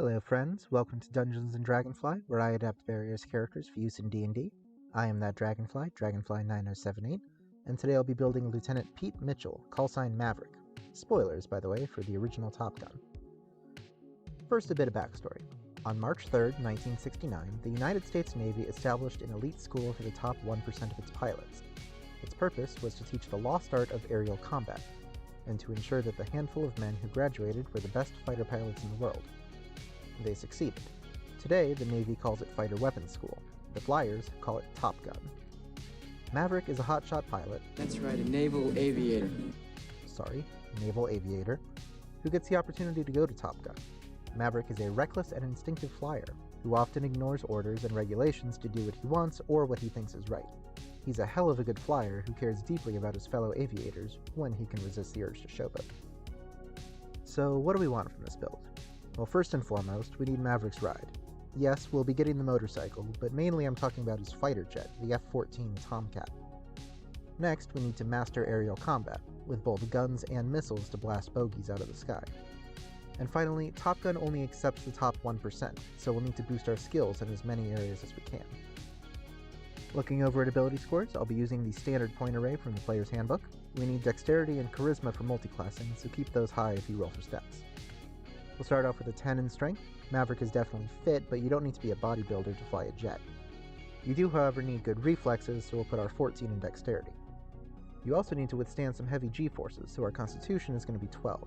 Hello friends, welcome to Dungeons & Dragonfly, where I adapt various characters for use in D&D. I am that Dragonfly, Dragonfly9078, and today I'll be building Lieutenant Pete Mitchell, callsign Maverick. Spoilers, by the way, for the original Top Gun. First, a bit of backstory. On March 3rd, 1969, the United States Navy established an elite school for the top 1% of its pilots. Its purpose was to teach the lost art of aerial combat, and to ensure that the handful of men who graduated were the best fighter pilots in the world. They succeeded. Today, the Navy calls it Fighter Weapons School. The Flyers call it Top Gun. Maverick is a hotshot pilot. That's right, a naval aviator. Naval aviator, who gets the opportunity to go to Top Gun. Maverick is a reckless and instinctive flyer, who often ignores orders and regulations to do what he wants or what he thinks is right. He's a hell of a good flyer who cares deeply about his fellow aviators when he can resist the urge to showboat. So what do we want from this build? Well, first and foremost, we need Maverick's ride. Yes, we'll be getting the motorcycle, but mainly I'm talking about his fighter jet, the F-14 Tomcat. Next, we need to master aerial combat, with both guns and missiles to blast bogeys out of the sky. And finally, Top Gun only accepts the top 1%, so we'll need to boost our skills in as many areas as we can. Looking over at ability scores, I'll be using the standard point array from the player's handbook. We need dexterity and charisma for multiclassing, so keep those high if you roll for stats. We'll start off with a 10 in strength. Maverick is definitely fit, but you don't need to be a bodybuilder to fly a jet. You do, however, need good reflexes, so we'll put our 14 in dexterity. You also need to withstand some heavy G-forces, so our constitution is going to be 12.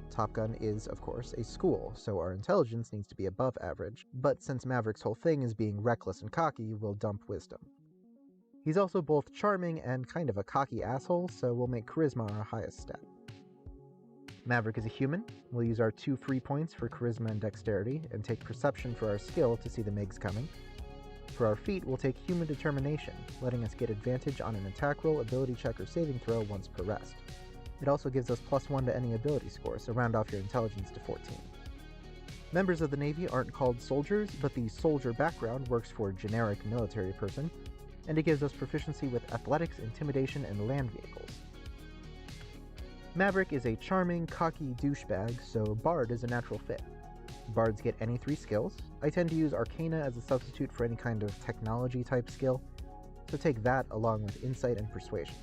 Top Gun is, of course, a school, so our intelligence needs to be above average, but since Maverick's whole thing is being reckless and cocky, we'll dump wisdom. He's also both charming and kind of a cocky asshole, so we'll make charisma our highest stat. Maverick is a human. We'll use our 2 free points for charisma and dexterity, and take perception for our skill to see the MiGs coming. For our feat, we'll take human determination, letting us get advantage on an attack roll, ability check, or saving throw once per rest. It also gives us +1 to any ability score, so round off your intelligence to 14. Members of the Navy aren't called soldiers, but the soldier background works for a generic military person, and it gives us proficiency with athletics, intimidation, and land vehicles. Maverick is a charming, cocky douchebag, so Bard is a natural fit. Bards get any 3 skills. I tend to use Arcana as a substitute for any kind of technology-type skill, so take that along with Insight and Persuasion.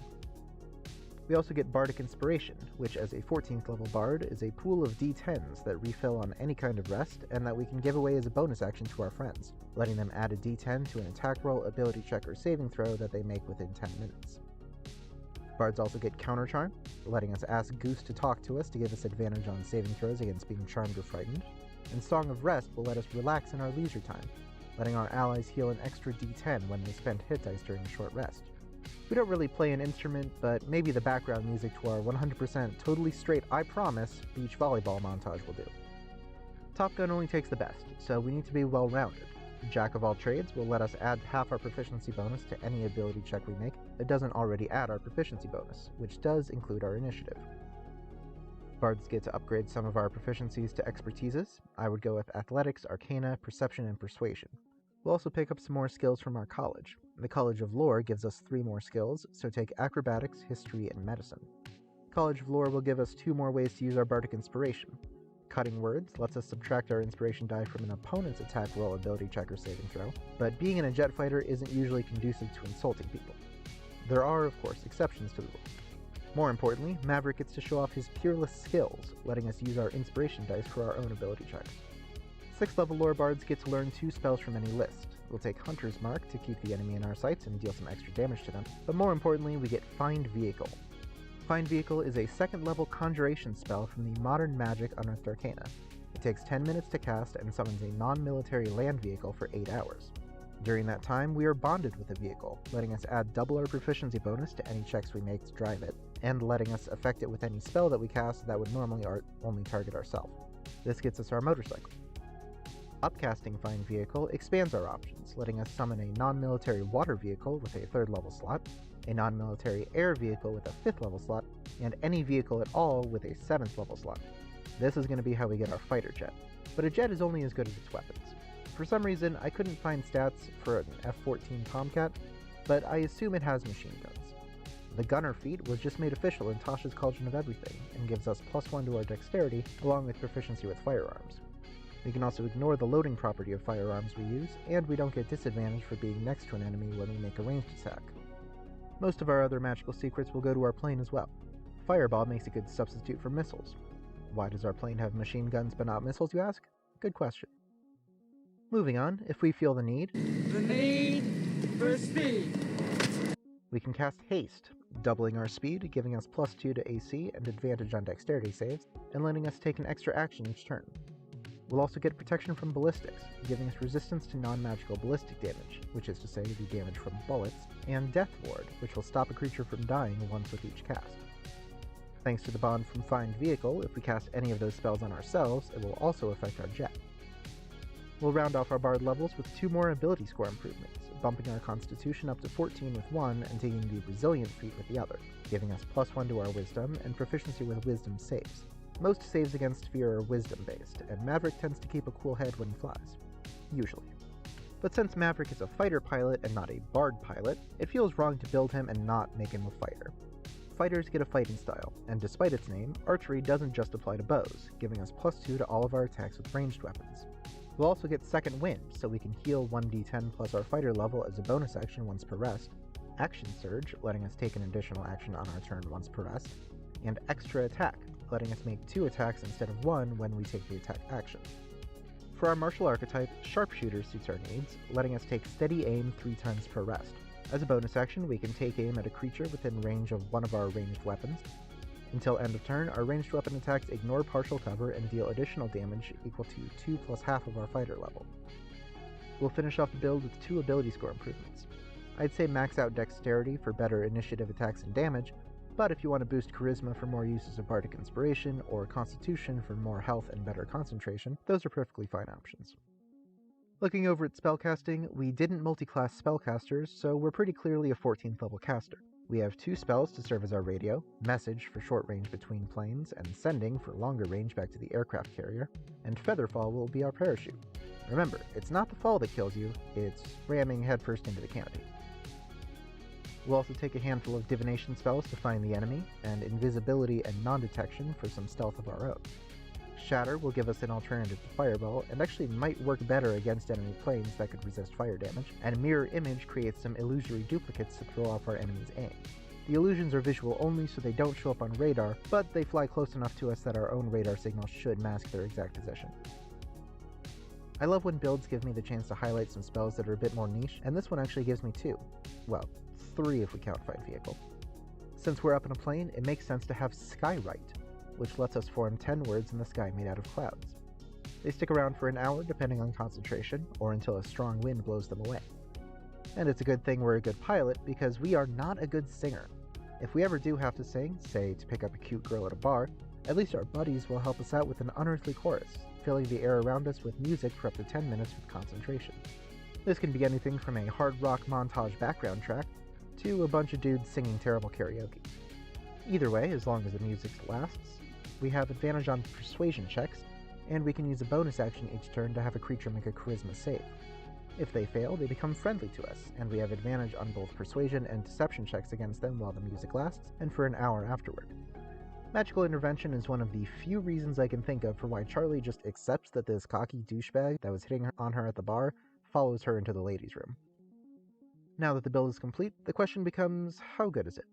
We also get Bardic Inspiration, which as a 14th level Bard is a pool of D10s that refill on any kind of rest, and that we can give away as a bonus action to our friends, letting them add a D10 to an attack roll, ability check, or saving throw that they make within 10 minutes. Bards also get Counter Charm, letting us ask Goose to talk to us to give us advantage on saving throws against being charmed or frightened, and Song of Rest will let us relax in our leisure time, letting our allies heal an extra D10 when they spend hit dice during a short rest. We don't really play an instrument, but maybe the background music to our 100% totally straight I promise beach volleyball montage will do. Top Gun only takes the best, so we need to be well-rounded. Jack of all trades will let us add half our proficiency bonus to any ability check we make that doesn't already add our proficiency bonus, which does include our initiative. Bards get to upgrade some of our proficiencies to expertises. I would go with Athletics, Arcana, Perception, and Persuasion. We'll also pick up some more skills from our college. The College of Lore gives us 3 more skills, so take Acrobatics, History, and Medicine. College of Lore will give us 2 more ways to use our Bardic Inspiration. Cutting Words lets us subtract our inspiration die from an opponent's attack roll, ability check, or saving throw, but being in a jet fighter isn't usually conducive to insulting people. There are, of course, exceptions to the rule. More importantly, Maverick gets to show off his peerless skills, letting us use our inspiration dice for our own ability checks. 6th level lore bards get to learn 2 spells from any list. We'll take Hunter's Mark to keep the enemy in our sights and deal some extra damage to them, but more importantly, we get Find Vehicle. Find Vehicle is a 2nd level conjuration spell from the Modern Magic Unearthed Arcana. It takes 10 minutes to cast and summons a non-military land vehicle for 8 hours. During that time, we are bonded with the vehicle, letting us add double our proficiency bonus to any checks we make to drive it, and letting us affect it with any spell that we cast that would normally only target ourselves. This gets us our motorcycle. Upcasting Find Vehicle expands our options, letting us summon a non-military water vehicle with a 3rd level slot, a non-military air vehicle with a 5th level slot, and any vehicle at all with a 7th level slot. This is going to be how we get our fighter jet, but a jet is only as good as its weapons. For some reason, I couldn't find stats for an F-14 Tomcat, but I assume it has machine guns. The Gunner feat was just made official in Tasha's Cauldron of Everything, and gives us +1 to our dexterity, along with proficiency with firearms. We can also ignore the loading property of firearms we use, and we don't get disadvantage for being next to an enemy when we make a ranged attack. Most of our other magical secrets will go to our plane as well. Fireball makes a good substitute for missiles. Why does our plane have machine guns but not missiles, you ask? Good question. Moving on, if we feel the need for speed. We can cast Haste, doubling our speed, giving us +2 to AC and advantage on dexterity saves, and letting us take an extra action each turn. We'll also get protection from ballistics, giving us resistance to non-magical ballistic damage, which is to say the damage from bullets, and Death Ward, which will stop a creature from dying once with each cast. Thanks to the bond from Find Vehicle, if we cast any of those spells on ourselves, it will also affect our jet. We'll round off our Bard levels with 2 more ability score improvements, bumping our Constitution up to 14 with one and taking the Resilient feat with the other, giving us +1 to our Wisdom and proficiency with Wisdom saves. Most saves against fear are Wisdom-based, and Maverick tends to keep a cool head when he flies. Usually. But since Maverick is a fighter pilot and not a Bard pilot, it feels wrong to build him and not make him a fighter. Fighters get a fighting style, and despite its name, archery doesn't just apply to bows, giving us +2 to all of our attacks with ranged weapons. We'll also get Second Wind, so we can heal 1d10 plus our fighter level as a bonus action once per rest, Action Surge, letting us take an additional action on our turn once per rest, and Extra Attack, letting us make 2 attacks instead of 1 when we take the attack action. For our martial archetype, Sharpshooter suits our needs, letting us take Steady Aim 3 times per rest. As a bonus action, we can take aim at a creature within range of one of our ranged weapons. Until end of turn, our ranged weapon attacks ignore partial cover and deal additional damage equal to 2 plus half of our fighter level. We'll finish off the build with 2 ability score improvements. I'd say max out Dexterity for better initiative attacks and damage, but if you want to boost Charisma for more uses of Bardic Inspiration, or Constitution for more health and better concentration, those are perfectly fine options. Looking over at Spellcasting, we didn't multi-class Spellcasters, so we're pretty clearly a 14th level caster. We have 2 spells to serve as our radio, Message for short range between planes, and Sending for longer range back to the aircraft carrier, and Featherfall will be our parachute. Remember, it's not the fall that kills you, it's ramming headfirst into the canopy. We'll also take a handful of divination spells to find the enemy, and invisibility and non-detection for some stealth of our own. Shatter will give us an alternative to Fireball, and actually might work better against enemy planes that could resist fire damage, and Mirror Image creates some illusory duplicates to throw off our enemy's aim. The illusions are visual only, so they don't show up on radar, but they fly close enough to us that our own radar signals should mask their exact position. I love when builds give me the chance to highlight some spells that are a bit more niche, and this one actually gives me 2. Well, 3 if we count Find Vehicle. Since we're up in a plane, it makes sense to have Skywrite, which lets us form 10 words in the sky made out of clouds. They stick around for an hour depending on concentration, or until a strong wind blows them away. And it's a good thing we're a good pilot, because we are not a good singer. If we ever do have to sing, say to pick up a cute girl at a bar, at least our buddies will help us out with an unearthly chorus, filling the air around us with music for up to 10 minutes with concentration. This can be anything from a hard rock montage background track, to a bunch of dudes singing terrible karaoke. Either way, as long as the music lasts, we have advantage on persuasion checks, and we can use a bonus action each turn to have a creature make a charisma save. If they fail, they become friendly to us, and we have advantage on both persuasion and deception checks against them while the music lasts, and for an hour afterward. Magical intervention is one of the few reasons I can think of for why Charlie just accepts that this cocky douchebag that was hitting on her at the bar follows her into the ladies' room. Now that the build is complete, the question becomes, how good is it?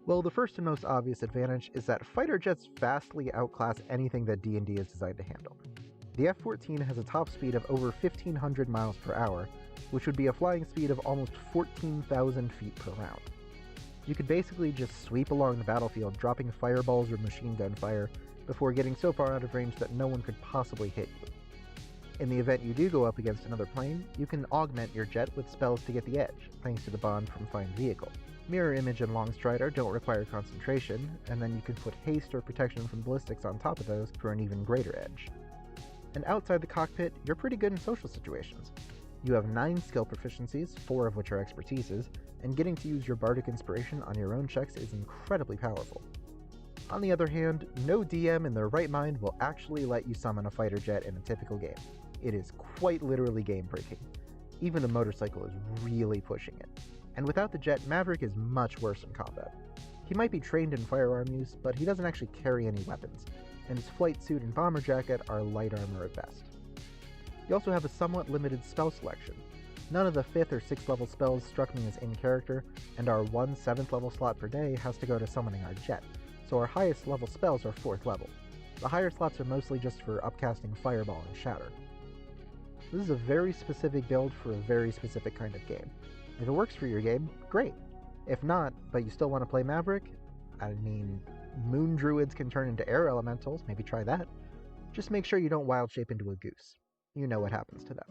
Well, the first and most obvious advantage is that fighter jets vastly outclass anything that D&D is designed to handle. The F-14 has a top speed of over 1,500 miles per hour, which would be a flying speed of almost 14,000 feet per round. You could basically just sweep along the battlefield dropping fireballs or machine gun fire before getting so far out of range that no one could possibly hit you. In the event you do go up against another plane, you can augment your jet with spells to get the edge, thanks to the bond from Find Vehicle. Mirror Image and Longstrider don't require concentration, and then you can put haste or protection from ballistics on top of those for an even greater edge. And outside the cockpit, you're pretty good in social situations. You have 9 skill proficiencies, 4 of which are expertises, and getting to use your Bardic Inspiration on your own checks is incredibly powerful. On the other hand, no DM in their right mind will actually let you summon a fighter jet in a typical game. It is quite literally game-breaking. Even the motorcycle is really pushing it. And without the jet, Maverick is much worse in combat. He might be trained in firearm use, but he doesn't actually carry any weapons, and his flight suit and bomber jacket are light armor at best. You also have a somewhat limited spell selection. None of the 5th or 6th level spells struck me as in character, and our 1 7th level slot per day has to go to summoning our jet, so our highest level spells are 4th level. The higher slots are mostly just for upcasting Fireball and Shatter. This is a very specific build for a very specific kind of game. If it works for your game, great. If not, but you still want to play Maverick, I mean, Moon Druids can turn into air elementals, maybe try that. Just make sure you don't wild shape into a goose. You know what happens to them.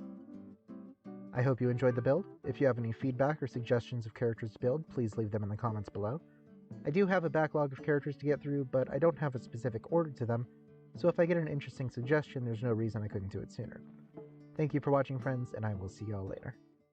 I hope you enjoyed the build. If you have any feedback or suggestions of characters to build, please leave them in the comments below. I do have a backlog of characters to get through, but I don't have a specific order to them, so if I get an interesting suggestion, there's no reason I couldn't do it sooner. Thank you for watching, friends, and I will see y'all later.